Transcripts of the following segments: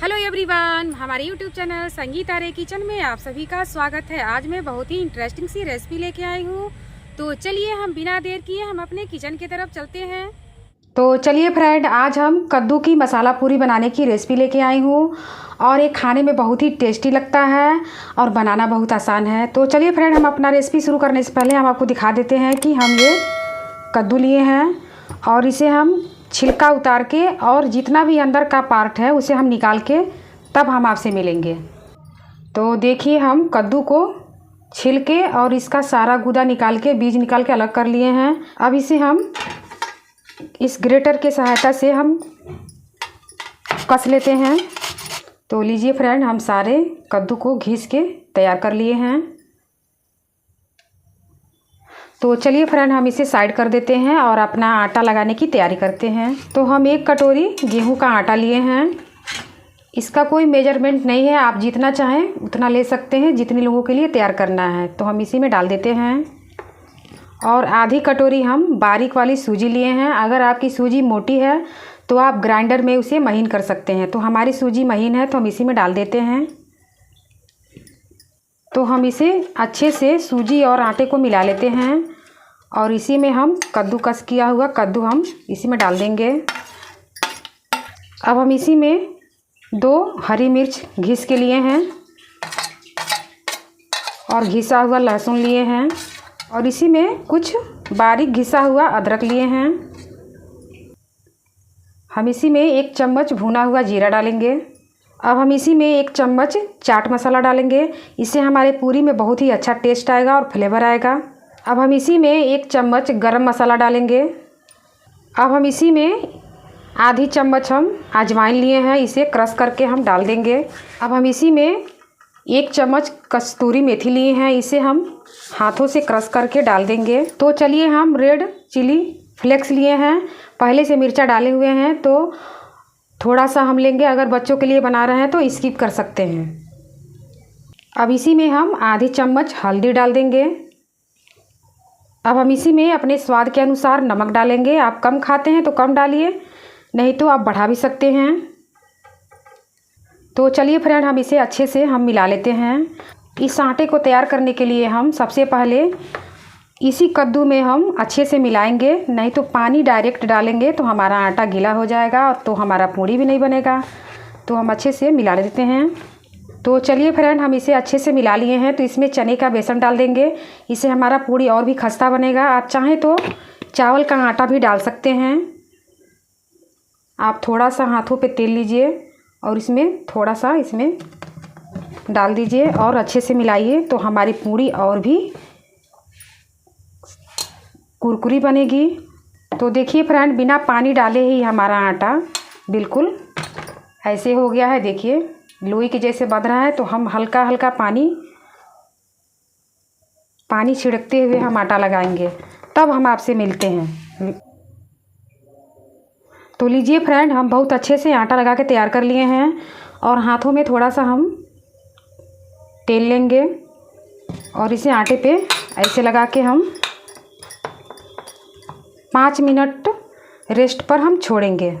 Hello everyone, हमारे YouTube channel Sangeeta रे kitchen में आप सभी का स्वागत है। आज मैं बहुत ही इंटरेस्टिंग सी रेसिपी लेके आई हूँ। तो चलिए हम बिना देर किए हम अपने किचन की तरफ चलते हैं। तो चलिए फ्रेंड, आज हम कद्दू की मसाला पूरी बनाने की रेसिपी लेके आई हूँ और ये खाने में बहुत ही टेस्टी लगता है और बनाना बहुत आसान है। तो चलिए फ्रेंड, हम अपना रेसिपी शुरू करने से पहले हम आपको दिखा देते हैं कि हम ये कद्दू लिए हैं और इसे हम छिलका उतार के और जितना भी अंदर का पार्ट है उसे हम निकाल के तब हम आपसे मिलेंगे। तो देखिए, हम कद्दू को छिल के और इसका सारा गूदा निकाल के बीज निकाल के अलग कर लिए हैं। अब इसे हम इस ग्रेटर के सहायता से हम कस लेते हैं। तो लीजिए फ्रेंड, हम सारे कद्दू को घिस के तैयार कर लिए हैं। तो चलिए फ्रेंड, हम इसे साइड कर देते हैं और अपना आटा लगाने की तैयारी करते हैं। तो हम 1 कटोरी गेहूं का आटा लिए हैं। इसका कोई मेजरमेंट नहीं है, आप जितना चाहें उतना ले सकते हैं, जितने लोगों के लिए तैयार करना है। तो हम इसी में डाल देते हैं। और आधी कटोरी हम बारीक वाली सूजी लिए हैं। अगर आपकी सूजी मोटी है तो आप ग्राइंडर में उसे महीन कर सकते हैं। तो हमारी सूजी महीन है तो हम इसी में डाल देते हैं। तो हम इसे अच्छे से सूजी और आटे को मिला लेते हैं और इसी में हम कद्दूकस किया हुआ कद्दू हम इसी में डाल देंगे। अब हम इसी में 2 हरी मिर्च घिस के लिए हैं और घिसा हुआ लहसुन लिए हैं और इसी में कुछ बारीक घिसा हुआ अदरक लिए हैं। हम इसी में 1 चम्मच भुना हुआ जीरा डालेंगे। अब हम इसी में 1 चम्मच चाट मसाला डालेंगे। इससे हमारे पूरी में बहुत ही अच्छा टेस्ट आएगा और फ्लेवर आएगा। अब हम इसी में 1 चम्मच गरम मसाला डालेंगे। अब हम इसी में आधी चम्मच हम अजवाइन लिए हैं, इसे क्रश करके हम डाल देंगे। अब हम इसी में 1 चम्मच कस्तूरी मेथी लिए हैं, इसे हम हाथों से क्रश करके डाल देंगे। तो चलिए, हम रेड चिली फ्लेक्स लिए हैं, पहले से मिर्चा डाले हुए हैं तो थोड़ा सा हम लेंगे। अगर बच्चों के लिए बना रहे हैं तो स्किप कर सकते हैं। अब इसी में हम आधी चम्मच हल्दी डाल देंगे। अब हम इसी में अपने स्वाद के अनुसार नमक डालेंगे। आप कम खाते हैं तो कम डालिए, नहीं तो आप बढ़ा भी सकते हैं। तो चलिए फ्रेंड, हम इसे अच्छे से हम मिला लेते हैं। इस आटे को तैयार करने के लिए हम सबसे पहले इसी कद्दू में हम अच्छे से मिलाएंगे, नहीं तो पानी डायरेक्ट डालेंगे तो हमारा आटा गीला हो जाएगा और तो हमारा पूड़ी भी नहीं बनेगा। तो हम अच्छे से मिला देते हैं। तो चलिए फ्रेंड, हम इसे अच्छे से मिला लिए हैं। तो इसमें चने का बेसन डाल देंगे, इससे हमारा पूड़ी और भी खस्ता बनेगा। आप चाहें तो चावल का आटा भी डाल सकते हैं। आप थोड़ा सा हाथों पे तेल लीजिए और इसमें थोड़ा सा इसमें डाल दीजिए और अच्छे से मिलाइए। तो हमारी पूड़ी और भी कुरकुरी बनेगी। तो देखिए फ्रेंड, बिना पानी डाले ही हमारा आटा बिल्कुल ऐसे हो गया है। देखिए, लोई के जैसे बंध रहा है। तो हम हल्का हल्का पानी छिड़कते हुए हम आटा लगाएंगे, तब हम आपसे मिलते हैं। तो लीजिए फ्रेंड, हम बहुत अच्छे से आटा लगा के तैयार कर लिए हैं और हाथों में थोड़ा सा हम तेल लेंगे और इसे आटे पे ऐसे लगा के हम 5 मिनट रेस्ट पर हम छोड़ेंगे।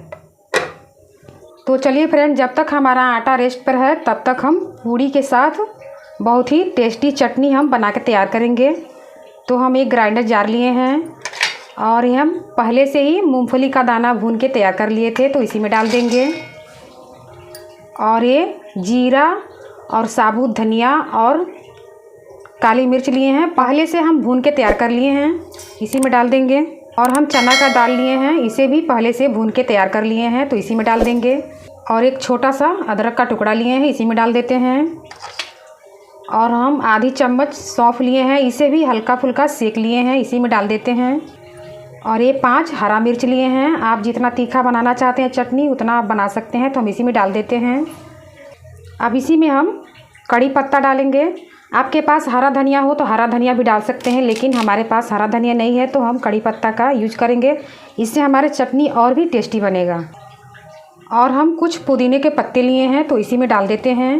तो चलिए फ्रेंड, जब तक हमारा आटा रेस्ट पर है तब तक हम पूड़ी के साथ बहुत ही टेस्टी चटनी हम बना के तैयार करेंगे। तो हम एक ग्राइंडर जार लिए हैं और हम पहले से ही मूंगफली का दाना भून के तैयार कर लिए थे, तो इसी में डाल देंगे। और ये जीरा और साबुत धनिया और काली मिर्च लिए हैं, पहले से हम भून के तैयार कर लिए हैं, इसी में डाल देंगे। और हम चना का दाल लिए हैं, इसे भी पहले से भून के तैयार कर लिए हैं, तो इसी में डाल देंगे। और एक छोटा सा अदरक का टुकड़ा लिए हैं, इसी में डाल देते हैं। और हम आधी चम्मच सौंफ लिए हैं, इसे भी हल्का फुल्का सेक लिए हैं, इसी में डाल देते हैं। और ये 5 हरा मिर्च लिए हैं, आप जितना तीखा बनाना चाहते हैं चटनी उतना आप बना सकते हैं, तो हम इसी में डाल देते हैं। अब इसी में हम कड़ी पत्ता डालेंगे। आपके पास हरा धनिया हो तो हरा धनिया भी डाल सकते हैं, लेकिन हमारे पास हरा धनिया नहीं है तो हम कड़ी पत्ता का यूज करेंगे। इससे हमारे चटनी और भी टेस्टी बनेगा। और हम कुछ पुदीने के पत्ते लिए हैं, तो इसी में डाल देते हैं।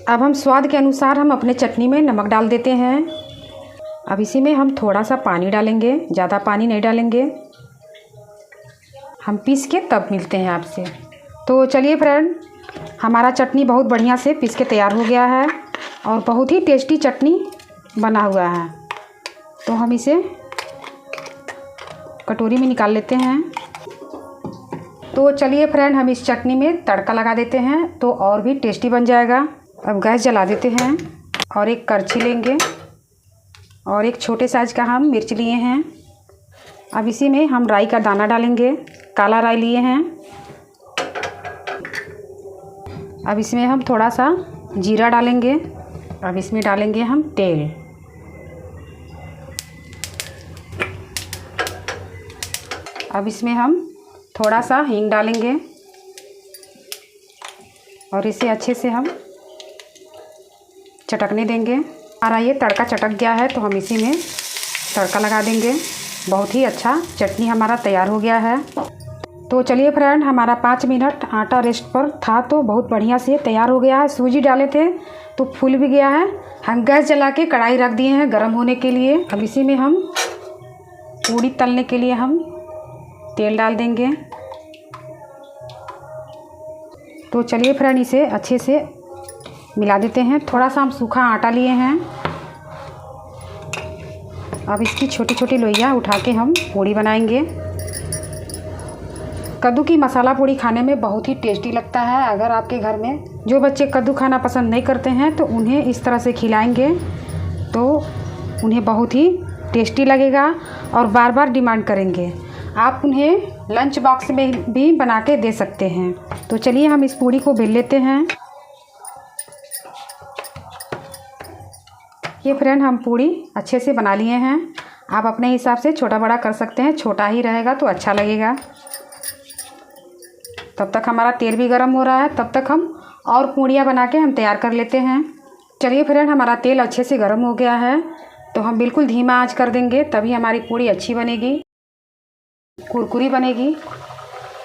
अब हम स्वाद के अनुसार हम अपने चटनी में नमक डाल देते हैं। अब इसी में हम थोड़ा सा पानी डालेंगे, ज़्यादा पानी नहीं डालेंगे। हम पीस के तब मिलते हैं आपसे। तो चलिए फ्रेंड, हमारा चटनी बहुत बढ़िया से पीस के तैयार हो गया है और बहुत ही टेस्टी चटनी बना हुआ है। तो हम इसे कटोरी में निकाल लेते हैं। तो चलिए फ्रेंड, हम इस चटनी में तड़का लगा देते हैं तो और भी टेस्टी बन जाएगा। अब गैस जला देते हैं और एक करछी लेंगे और एक छोटे साइज का हम मिर्च लिए हैं। अब इसी में हम राई का दाना डालेंगे, काला राई लिए हैं। अब इसमें हम थोड़ा सा जीरा डालेंगे। अब इसमें डालेंगे हम तेल। अब इसमें हम थोड़ा सा हींग डालेंगे और इसे अच्छे से हम चटकने देंगे। हमारा ये तड़का चटक गया है तो हम इसी में तड़का लगा देंगे। बहुत ही अच्छा चटनी हमारा तैयार हो गया है। तो चलिए फ्रेंड, हमारा 5 मिनट आटा रेस्ट पर था तो बहुत बढ़िया से तैयार हो गया है। सूजी डाले थे तो फूल भी गया है। हम गैस जला के कढ़ाई रख दिए हैं गर्म होने के लिए। अब इसी में हम पूड़ी तलने के लिए हम तेल डाल देंगे। तो चलिए फ्रेंड, इसे अच्छे से मिला देते हैं। थोड़ा सा हम सूखा आटा लिए हैं। अब इसकी छोटी छोटी लोइयाँ उठा के हम पूड़ी बनाएंगे। कद्दू की मसाला पूड़ी खाने में बहुत ही टेस्टी लगता है। अगर आपके घर में जो बच्चे कद्दू खाना पसंद नहीं करते हैं तो उन्हें इस तरह से खिलाएंगे तो उन्हें बहुत ही टेस्टी लगेगा और बार बार डिमांड करेंगे। आप उन्हें लंच बॉक्स में भी बना के दे सकते हैं। तो चलिए हम इस पूड़ी को बेल लेते हैं। ये फ्रेंड, हम पूड़ी अच्छे से बना लिए हैं। आप अपने हिसाब से छोटा बड़ा कर सकते हैं, छोटा ही रहेगा तो अच्छा लगेगा। तब तक हमारा तेल भी गर्म हो रहा है, तब तक हम और पूड़ियाँ बना के हम तैयार कर लेते हैं। चलिए फ्रेंड, हमारा तेल अच्छे से गर्म हो गया है तो हम बिल्कुल धीमा आंच कर देंगे, तभी हमारी पूड़ी अच्छी बनेगी, कुरकुरी बनेगी।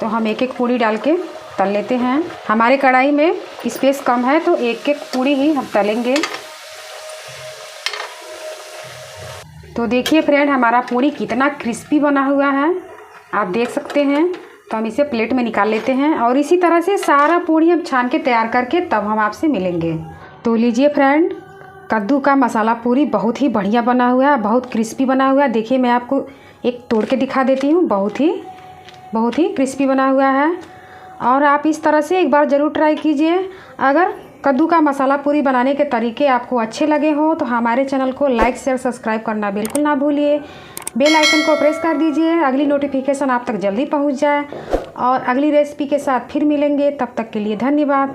तो हम एक एक पूड़ी डाल के तल लेते हैं। हमारे कढ़ाई में स्पेस कम है तो एक एक पूड़ी ही हम तलेंगे। तो देखिए फ्रेंड, हमारा पूड़ी कितना क्रिस्पी बना हुआ है, आप देख सकते हैं। तो हम इसे प्लेट में निकाल लेते हैं और इसी तरह से सारा पूड़ी हम छान के तैयार करके तब हम आपसे मिलेंगे। तो लीजिए फ्रेंड, कद्दू का मसाला पूरी बहुत ही बढ़िया बना हुआ है, बहुत क्रिस्पी बना हुआ है। देखिए, मैं आपको एक तोड़ के दिखा देती हूँ। बहुत ही क्रिस्पी बना हुआ है और आप इस तरह से एक बार ज़रूर ट्राई कीजिए। अगर कद्दू का मसाला पूरी बनाने के तरीके आपको अच्छे लगे हो तो हमारे चैनल को लाइक शेयर सब्सक्राइब करना बिल्कुल ना भूलिए। बेल आइकन को प्रेस कर दीजिए, अगली नोटिफिकेशन आप तक जल्दी पहुंच जाए। और अगली रेसिपी के साथ फिर मिलेंगे, तब तक के लिए धन्यवाद।